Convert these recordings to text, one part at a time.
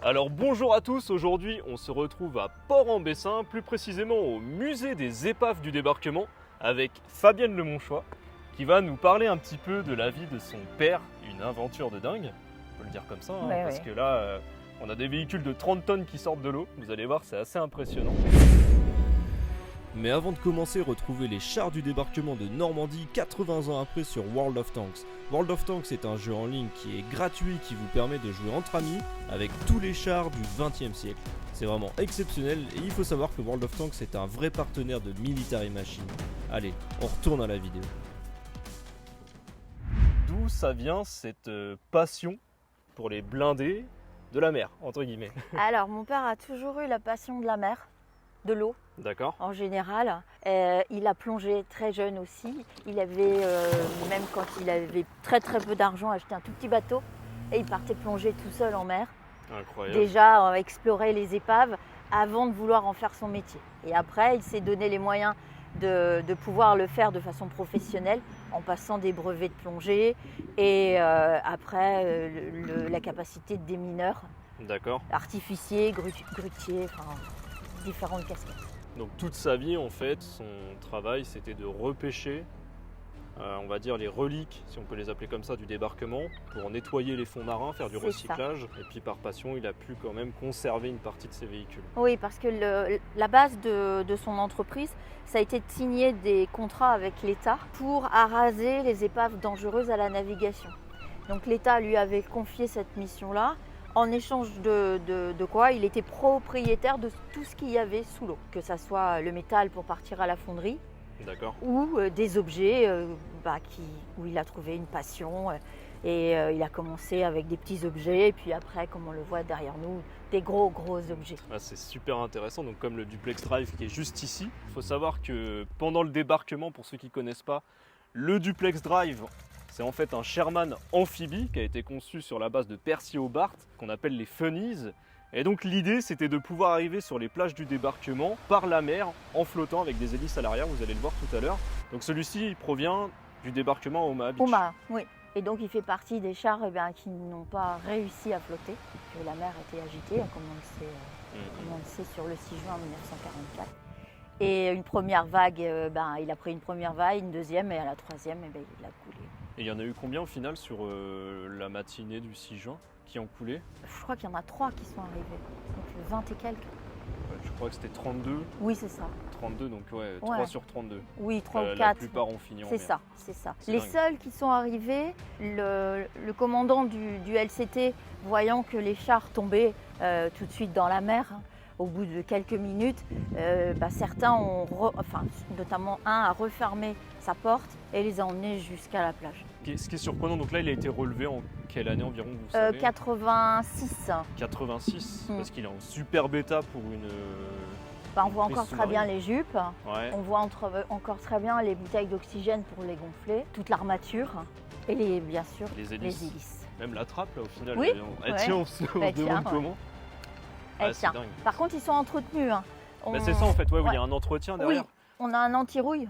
Alors bonjour à tous, aujourd'hui on se retrouve à Port-en-Bessin, plus précisément au musée des épaves du débarquement avec Fabienne Lemonchois qui va nous parler un petit peu de la vie de son père, une aventure de dingue, on peut le dire comme ça, hein, parce que là on a des véhicules de 30 tonnes qui sortent de l'eau, vous allez voir c'est assez impressionnant. Mais avant de commencer, retrouvez les chars du débarquement de Normandie 80 ans après sur World of Tanks. World of Tanks est un jeu en ligne qui est gratuit, qui vous permet de jouer entre amis avec tous les chars du XXe siècle. C'est vraiment exceptionnel et il faut savoir que World of Tanks est un vrai partenaire de Military Machine. Allez, on retourne à la vidéo. D'où ça vient cette passion pour les blindés de la mer, entre guillemets? Alors, mon père a toujours eu la passion de la mer, de l'eau. D'accord. En général, il a plongé très jeune aussi. Il avait, même quand il avait très peu d'argent, acheté un tout petit bateau et il partait plonger tout seul en mer. Incroyable. Déjà explorer les épaves avant de vouloir en faire son métier. Et après, il s'est donné les moyens de pouvoir le faire de façon professionnelle en passant des brevets de plongée et après la capacité de démineur. D'accord. Artificier, grutier, enfin différentes casquettes. Donc toute sa vie, en fait, son travail, c'était de repêcher, on va dire, les reliques, si on peut les appeler comme ça, du débarquement, pour nettoyer les fonds marins, faire du recyclage. Et puis par passion, il a pu quand même conserver une partie de ses véhicules. Oui, parce que la base de son entreprise, ça a été de signer des contrats avec l'État pour araser les épaves dangereuses à la navigation. Donc l'État lui avait confié cette mission-là. En échange de quoi il était propriétaire de tout ce qu'il y avait sous l'eau, que ce soit le métal pour partir à la fonderie, ou des objets où il a trouvé une passion. Et il a commencé avec des petits objets, et puis après, comme on le voit derrière nous, des gros objets. Ah, c'est super intéressant, donc comme le duplex drive qui est juste ici. Il faut savoir que pendant le débarquement, pour ceux qui ne connaissent pas, le duplex drive, c'est en fait un Sherman amphibie qui a été conçu sur la base de Percy Hobart, qu'on appelle les funnies. Et donc l'idée, c'était de pouvoir arriver sur les plages du débarquement par la mer en flottant avec des hélices à l'arrière, vous allez le voir tout à l'heure. Donc celui-ci, il provient du débarquement à Omaha Beach. Omaha, oui. Et donc il fait partie des chars qui n'ont pas réussi à flotter, que la mer était agitée, comme on le sait sur le 6 juin 1944. Et une première vague, il a pris une première vague, une deuxième, et à la troisième, il a coulé. Et il y en a eu combien au final sur la matinée du 6 juin qui ont coulé? Je crois qu'il y en a 3 qui sont arrivés, donc 20 et quelques. Ouais, je crois que c'était 32. Oui, c'est ça. 32, donc 3 sur 32. Oui, 3 ou 4. La plupart ont fini en mer. C'est ça. C'est les dingue. seuls qui sont arrivés, le commandant du LCT, voyant que les chars tombaient tout de suite dans la mer, au bout de quelques minutes, certains notamment un a refermé sa porte et les a emmenés jusqu'à la plage. Ce qui est surprenant, donc là il a été relevé en quelle année environ, vous savez? 86. 86, parce qu'il est en super bêta pour une... On voit encore très bien les jupes, ouais. On voit encore très bien les bouteilles d'oxygène pour les gonfler, toute l'armature et bien sûr les hélices. Même la trappe là au final, oui, elle tient, on se demande comment. Elle tient. Dingue. Par contre ils sont entretenus. C'est ça en fait, il y a un entretien derrière. Oui, on a un anti-rouille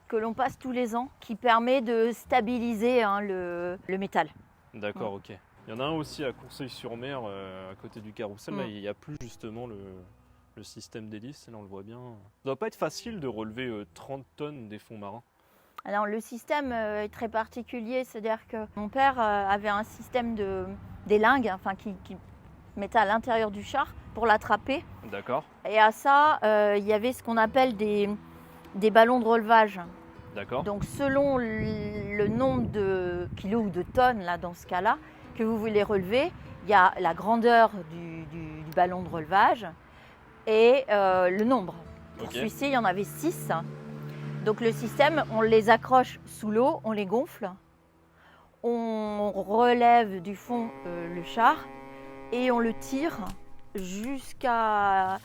que l'on passe tous les ans qui permet de stabiliser le métal. D'accord, ok. Il y en a un aussi à Courceuil-sur-Mer, à côté du carrousel, là il n'y a plus justement le système d'hélice, là on le voit bien. Ça doit pas être facile de relever 30 tonnes des fonds marins. Alors le système est très particulier, c'est-à-dire que mon père avait un système d'élingue qui mettait à l'intérieur du char pour l'attraper. D'accord. Et à ça, il y avait ce qu'on appelle des ballons de relevage. D'accord. Donc selon le nombre de kilos ou de tonnes, là, dans ce cas-là, que vous voulez relever, il y a la grandeur du ballon de relevage et le nombre. Pour celui-ci, il y en avait 6. Donc le système, on les accroche sous l'eau, on les gonfle, on relève du fond le char et on le tire jusqu'au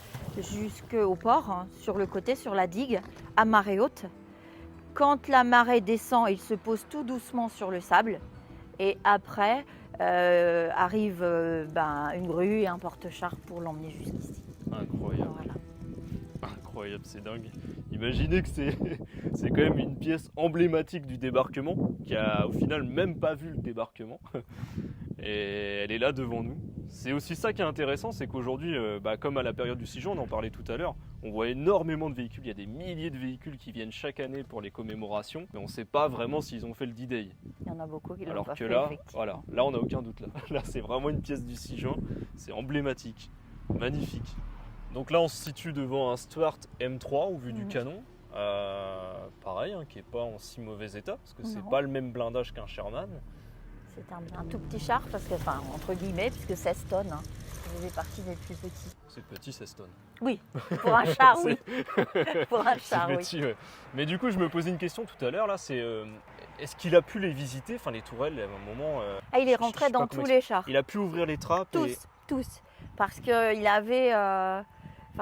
port, sur le côté, sur la digue, à marée haute. Quand la marée descend, il se pose tout doucement sur le sable. Et après, arrive une grue et un porte-char pour l'emmener jusqu'ici. Incroyable. Voilà. Incroyable, c'est dingue. Imaginez que c'est quand même une pièce emblématique du débarquement, qui a au final même pas vu le débarquement. Et elle est là devant nous. C'est aussi ça qui est intéressant, c'est qu'aujourd'hui, comme à la période du 6 juin, on en parlait tout à l'heure, on voit énormément de véhicules. Il y a des milliers de véhicules qui viennent chaque année pour les commémorations, mais on ne sait pas vraiment s'ils ont fait le D-Day. Il y en a beaucoup qui l'ont Alors pas que fait, là, effectivement. voilà, là on n'a aucun doute. Là c'est vraiment une pièce du 6 juin, c'est emblématique, magnifique. Donc là on se situe devant un Stuart M3 au vu du canon. Pareil, qui n'est pas en si mauvais état, parce que c'est Non. pas le même blindage qu'un Sherman. C'est un tout petit char, parce que, entre guillemets, puisque 16 tonnes, hein, ça faisait partie des plus petits. C'est petit, 16 tonnes. Oui, pour un char, oui. Pour un char, C'est oui. petit, ouais. Mais du coup, je me posais une question tout à l'heure, là, c'est est-ce qu'il a pu les visiter, enfin les tourelles, à un moment Il est je rentré sais pas dans comment tous les chars. Il a pu ouvrir les trappes Tous. Parce qu'il avait...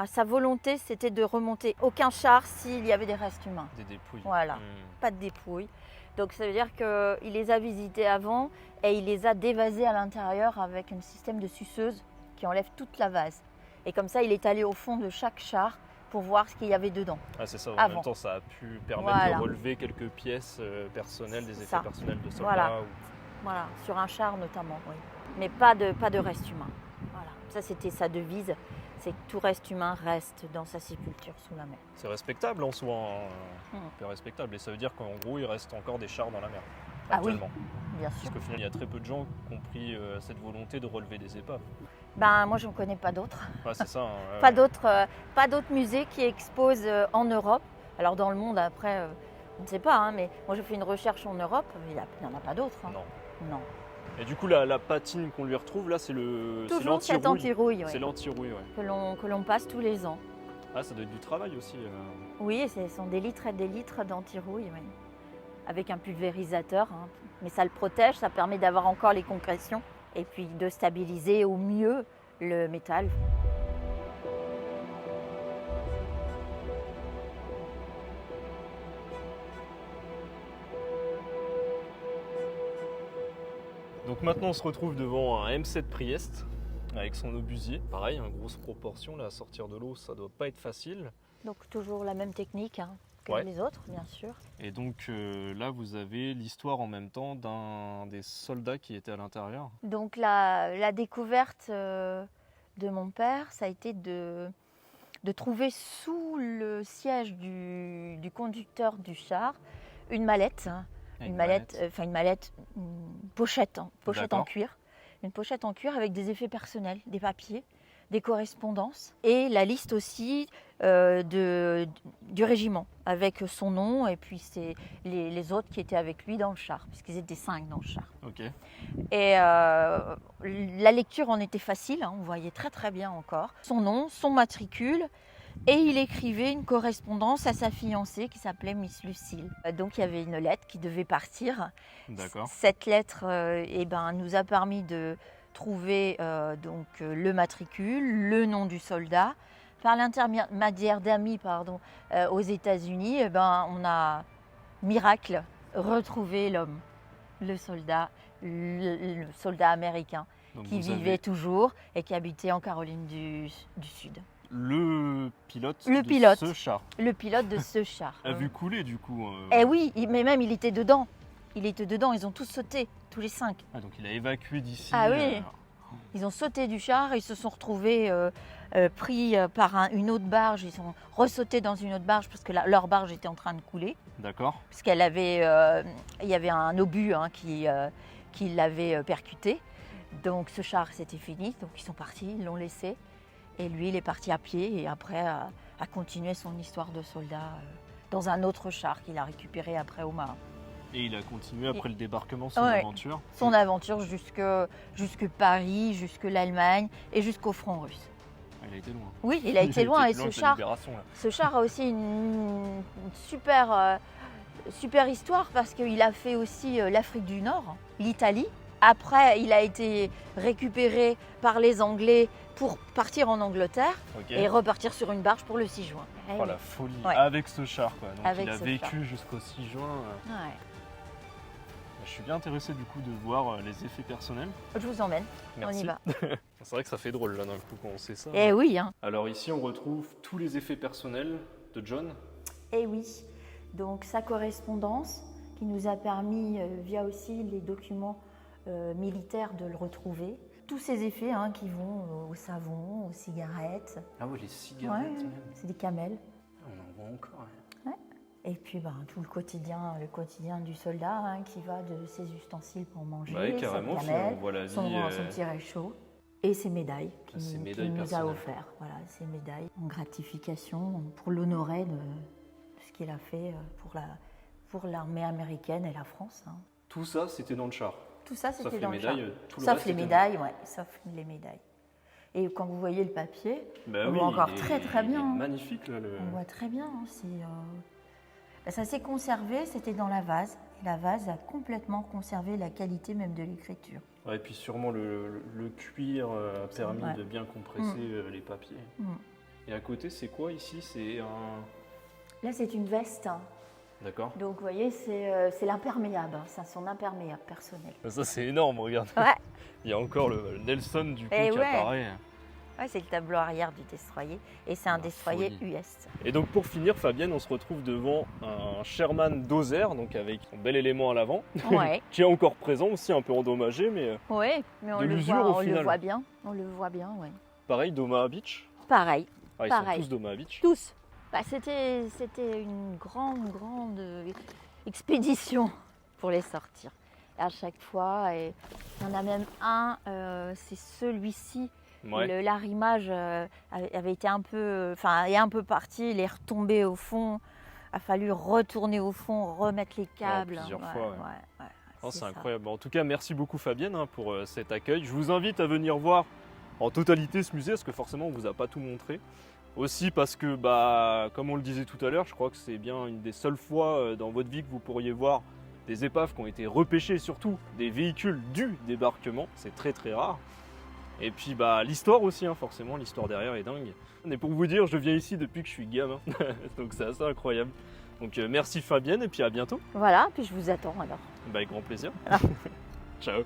sa volonté, c'était de remonter aucun char s'il y avait des restes humains. Des dépouilles. Voilà, pas de dépouilles. Donc ça veut dire qu'il les a visités avant et il les a dévasés à l'intérieur avec un système de suceuse qui enlève toute la vase. Et comme ça, il est allé au fond de chaque char pour voir ce qu'il y avait dedans. Ah, c'est ça, en Avant. même temps, ça a pu permettre de relever quelques pièces personnelles, des C'est effets ça. personnels de soldats. Voilà. Voilà, sur un char notamment, oui. Mais pas de reste humain. Voilà. Ça, c'était sa devise, c'est que tout reste humain reste dans sa sépulture sous la mer. C'est respectable en soi, c'est respectable. Et ça veut dire qu'en gros, il reste encore des chars dans la mer, actuellement. Bien sûr. Parce qu'au final, il y a très peu de gens qui ont pris cette volonté de relever des épaves. Moi, j'en connais pas d'autres. Ouais, c'est ça. Pas d'autres musées qui exposent en Europe. Alors dans le monde, après, on ne sait pas, hein, mais moi j'ai fait une recherche en Europe, il n'y en a pas d'autres. Hein. Non. Et du coup, la patine qu'on lui retrouve là, c'est Toujours cette anti-rouille, C'est l'anti-rouille, que l'on passe tous les ans. Ah, ça doit être du travail aussi. Oui, ce sont des litres et des litres d'anti-rouille, oui. Avec un pulvérisateur. Hein. Mais ça le protège, ça permet d'avoir encore les concrétions et puis de stabiliser au mieux le métal. Donc maintenant, on se retrouve devant un M7 Priest avec son obusier. Pareil, une grosse proportion. Là, à sortir de l'eau, ça doit pas être facile. Donc toujours la même technique que les autres, bien sûr. Et donc là, vous avez l'histoire en même temps d'un des soldats qui était à l'intérieur. Donc la découverte de mon père, ça a été de trouver sous le siège du conducteur du char une mallette. Une pochette en cuir. Une pochette en cuir avec des effets personnels, des papiers, des correspondances et la liste aussi du régiment avec son nom et puis les autres qui étaient avec lui dans le char, puisqu'ils étaient 5 dans le char. Ok. Et la lecture en était facile, on voyait très très bien encore son nom, son matricule. Et il écrivait une correspondance à sa fiancée qui s'appelait Miss Lucille. Donc il y avait une lettre qui devait partir. D'accord. Cette lettre nous a permis de trouver le matricule, le nom du soldat. Par l'intermédiaire d'amis aux États-Unis, on a, miracle, retrouvé l'homme, le soldat américain qui vivait toujours et qui habitait en Caroline du Sud. Le pilote ce char. Le pilote de ce char. A vu couler du coup. Eh oui, mais même il était dedans. Ils ont tous sauté, tous les 5. Ah, donc il a évacué d'ici. Ah oui. Ils ont sauté du char, ils se sont retrouvés pris par une autre barge. Ils sont ressautés dans une autre barge parce que leur barge était en train de couler. D'accord. Parce il y avait un obus qui l'avait percuté. Donc ce char, c'était fini. Donc ils sont partis, ils l'ont laissé. Et lui, il est parti à pied et après a continué son histoire de soldat dans un autre char qu'il a récupéré après au marin. Et il a continué après le débarquement son aventure. Son aventure jusque Paris, jusque l'Allemagne et jusqu'au front russe. Il a été loin. Oui, il a été loin et ce char a aussi une super histoire parce qu'il a fait aussi l'Afrique du Nord, l'Italie. Après, il a été récupéré par les Anglais pour partir en Angleterre et repartir sur une barge pour le 6 juin. Oh la folie, avec ce char quoi. Donc avec il a vécu jusqu'au 6 juin. Ouais. Je suis bien intéressé du coup de voir les effets personnels. Je vous emmène, Merci. on y va. C'est vrai que ça fait drôle là d'un coup quand on sait ça. Eh oui, hein. Alors ici on retrouve tous les effets personnels de John. Eh oui. Donc sa correspondance qui nous a permis, via aussi les documents militaires, de le retrouver. Tous ces effets qui vont au savon, aux cigarettes. Ah oui, les cigarettes Ouais, même. c'est des camels. On en voit encore. Et puis tout le quotidien du soldat qui va de ses ustensiles pour manger, Ouais, sa carrément, gamelle, on voit la vie. son petit réchaud et ses médailles Ses qu'il médailles nous a personnelles. offert. Voilà, ces médailles en gratification pour l'honorer de ce qu'il a fait pour l'armée américaine et la France. Tout ça, c'était dans le char. Tout ça, Sauf c'était les dans le char. médailles, tout le Sauf reste, les c'était médailles, ouais, sauf les médailles. Et quand vous voyez le papier, Bah on oui, voit encore il est- très très il est bien. magnifique là. On voit très bien. Ça s'est conservé, c'était dans la vase. Et la vase a complètement conservé la qualité même de l'écriture. Ouais, et puis sûrement le cuir a permis Ouais. de bien compresser les papiers. Mm. Et à côté, c'est quoi ici? C'est un. Là, c'est une veste. D'accord. Donc, vous voyez, c'est l'imperméable. C'est son imperméable personnel. Ça, c'est énorme, regarde. Ouais, Il y a encore le Nelson du coup Eh qui ouais. apparaît. ouais, c'est le tableau arrière du destroyer. Et c'est un La destroyer folie. US. Et donc pour finir, Fabienne, on se retrouve devant un Sherman Dozer, donc avec son bel élément à l'avant, Ouais, qui est encore présent aussi, un peu endommagé, mais ouais, mais on De le l'usure, voit, au final. bien. On le voit bien, ouais. pareil, d'Omaha Beach. Pareil, Ah, ils Pareil. sont tous d'Omaha Beach. tous. C'était une grande expédition pour les sortir. Et à chaque fois, et il y en a même un, c'est celui-ci. Ouais. L'arrimage avait été est un peu parti, il est retombé au fond. A fallu retourner au fond, remettre les câbles. plusieurs fois, ouais. ouais, Oh, c'est ça. incroyable. En tout cas, merci beaucoup Fabienne pour cet accueil. Je vous invite à venir voir en totalité ce musée, parce que forcément on ne vous a pas tout montré. Aussi parce que, comme on le disait tout à l'heure, je crois que c'est bien une des seules fois dans votre vie que vous pourriez voir des épaves qui ont été repêchées, surtout des véhicules du débarquement. C'est très très rare. Et puis l'histoire aussi, forcément, l'histoire derrière est dingue. Et pour vous dire, je viens ici depuis que je suis gamin, donc c'est assez incroyable. Donc merci Fabienne et puis à bientôt. Voilà, puis je vous attends alors. Avec grand plaisir. Ciao.